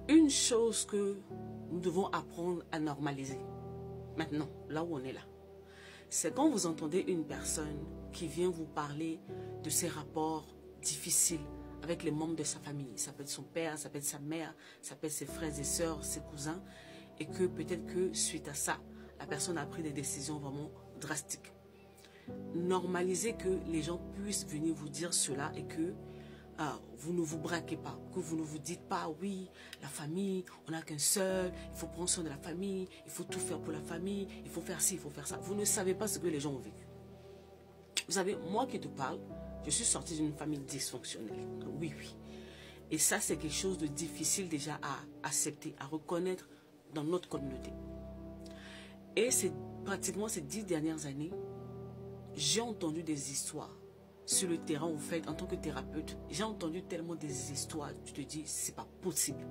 Une chose que nous devons apprendre à normaliser, maintenant, là où on est là, c'est quand vous entendez une personne qui vient vous parler de ses rapports difficiles avec les membres de sa famille. Ça peut être son père, ça peut être sa mère, ça peut être ses frères et sœurs, ses cousins. Et que peut-être que suite à ça, la personne a pris des décisions vraiment drastiques. Normalisez que les gens puissent venir vous dire cela et que vous ne vous braquez pas, que vous ne vous dites pas, oui, la famille, on n'a qu'un seul, il faut prendre soin de la famille, il faut tout faire pour la famille, il faut faire ci, il faut faire ça. Vous ne savez pas ce que les gens ont vécu. Vous savez, moi qui te parle, je suis sortie d'une famille dysfonctionnelle. Oui, oui. Et ça, c'est quelque chose de difficile déjà à accepter, à reconnaître dans notre communauté. Et c'est pratiquement ces 10 dernières années, j'ai entendu des histoires sur le terrain, en fait, en tant que thérapeute. J'ai entendu tellement des histoires, tu te dis, c'est pas possible.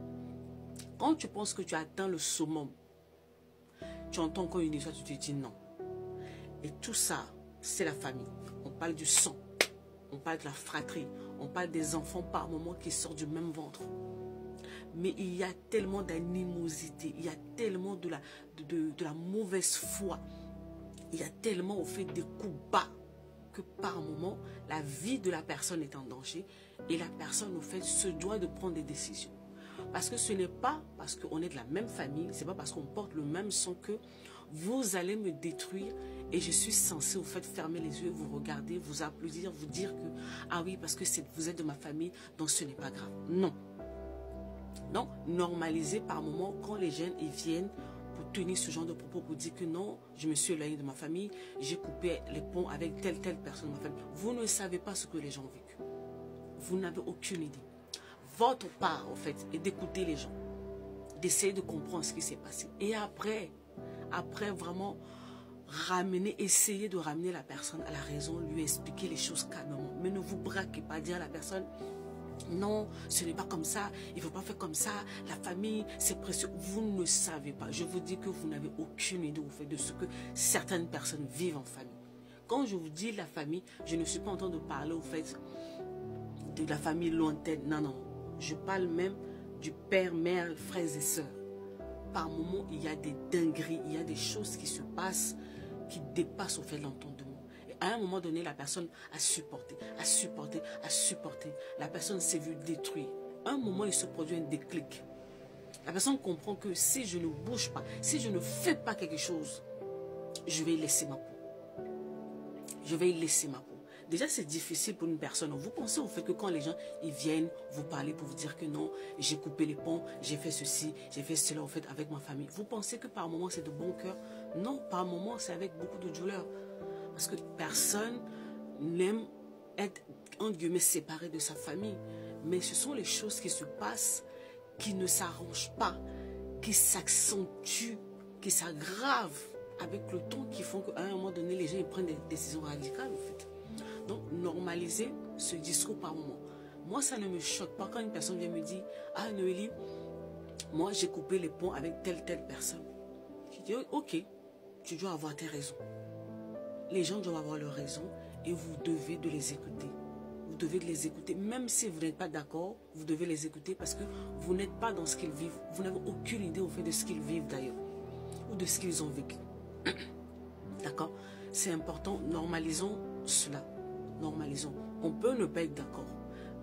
Quand tu penses que tu as atteint le summum, tu entends encore une histoire, tu te dis non. Et tout ça, c'est la famille. On parle du sang, on parle de la fratrie, on parle des enfants par moment qui sortent du même ventre. Mais il y a tellement d'animosité, il y a tellement de la mauvaise foi, il y a tellement au fait des coups bas que par moment, la vie de la personne est en danger et la personne au fait se doit de prendre des décisions. Parce que ce n'est pas parce qu'on est de la même famille, c'est pas parce qu'on porte le même sang que vous allez me détruire et je suis censé au fait fermer les yeux, vous regarder, vous applaudir, vous dire que ah oui parce que vous êtes de ma famille, donc ce n'est pas grave. Non. Donc normalisez par moment quand les jeunes ils viennent pour tenir ce genre de propos, pour dire que non, je me suis éloigné de ma famille, j'ai coupé les ponts avec telle personne de ma famille. Vous ne savez pas ce que les gens ont vécu. Vous n'avez aucune idée. Votre part, en fait, est d'écouter les gens, d'essayer de comprendre ce qui s'est passé. Et après vraiment essayer de ramener la personne à la raison, lui expliquer les choses calmement. Mais ne vous braquez pas, dire à la personne, non, ce n'est pas comme ça, il ne faut pas faire comme ça, la famille, c'est précieux. Vous ne savez pas. Je vous dis que vous n'avez aucune idée au fait de ce que certaines personnes vivent en famille. Quand je vous dis la famille, je ne suis pas en train de parler au fait de la famille lointaine. Non, non. Je parle même du père, mère, frères et sœurs. Par moments, il y a des dingueries, il y a des choses qui se passent qui dépassent au fait l'entendement. À un moment donné, la personne a supporté. La personne s'est vue détruire. À un moment, il se produit un déclic. La personne comprend que si je ne bouge pas, si je ne fais pas quelque chose, je vais y laisser ma peau. Je vais y laisser ma peau. Déjà, c'est difficile pour une personne. Vous pensez au fait que quand les gens ils viennent vous parler pour vous dire que non, j'ai coupé les ponts, j'ai fait ceci, j'ai fait cela au fait avec ma famille. Vous pensez que par moment, c'est de bon cœur? Non, par moment, c'est avec beaucoup de douleur. Parce que personne n'aime être, entre guillemets, séparé de sa famille. Mais ce sont les choses qui se passent, qui ne s'arrangent pas, qui s'accentuent, qui s'aggravent avec le temps, qui font qu'à un moment donné, les gens ils prennent des décisions radicales, en fait. Donc, normaliser ce discours par moment. Moi, ça ne me choque pas quand une personne vient me dire, ah Noélie, moi j'ai coupé les ponts avec telle personne. Je dis, ok, tu dois avoir tes raisons. Les gens doivent avoir leurs raisons et vous devez de les écouter. Vous devez de les écouter. Même si vous n'êtes pas d'accord, vous devez les écouter parce que vous n'êtes pas dans ce qu'ils vivent. Vous n'avez aucune idée au fait de ce qu'ils vivent d'ailleurs. Ou de ce qu'ils ont vécu. D'accord? C'est important. Normalisons cela. Normalisons. On peut ne pas être d'accord.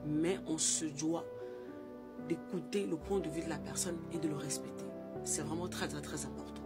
Mais on se doit d'écouter le point de vue de la personne et de le respecter. C'est vraiment très important.